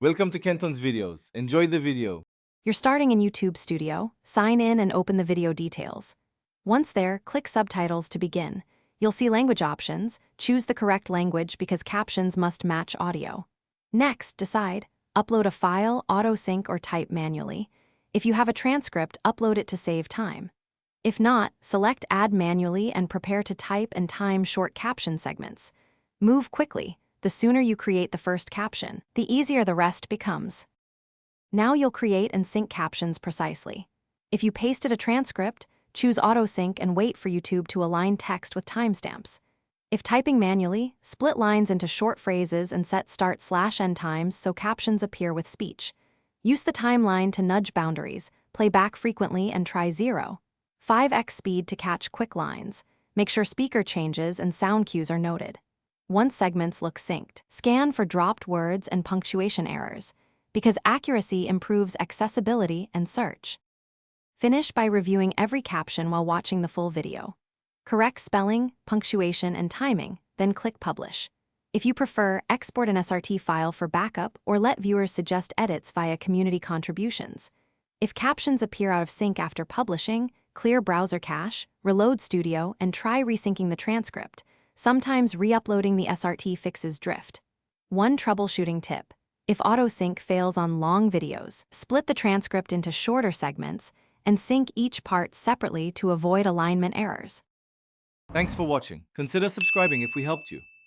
Welcome to Kenton's videos. Enjoy the video. You're starting in YouTube Studio, sign in and open the video details. Once there, click Subtitles to begin. You'll see language options. Choose the correct language because captions must match audio. Next, decide, upload a file, auto-sync, or type manually. If you have a transcript, upload it to save time. If not, select Add Manually and prepare to type and time short caption segments. Move quickly. The sooner you create the first caption, the easier the rest becomes. Now you'll create and sync captions precisely. If you pasted a transcript, choose auto-sync and wait for YouTube to align text with timestamps. If typing manually, split lines into short phrases and set start/end times so captions appear with speech. Use the timeline to nudge boundaries, play back frequently and try 0.5x speed to catch quick lines. Make sure speaker changes and sound cues are noted. Once segments look synced, scan for dropped words and punctuation errors, because accuracy improves accessibility and search. Finish by reviewing every caption while watching the full video. Correct spelling, punctuation, and timing, then click Publish. If you prefer, export an SRT file for backup or let viewers suggest edits via community contributions. If captions appear out of sync after publishing, clear browser cache, reload Studio, and try resyncing the transcript. Sometimes re-uploading the SRT fixes drift. One troubleshooting tip: if auto-sync fails on long videos, split the transcript into shorter segments and sync each part separately to avoid alignment errors. Thanks for watching. Consider subscribing if we helped you.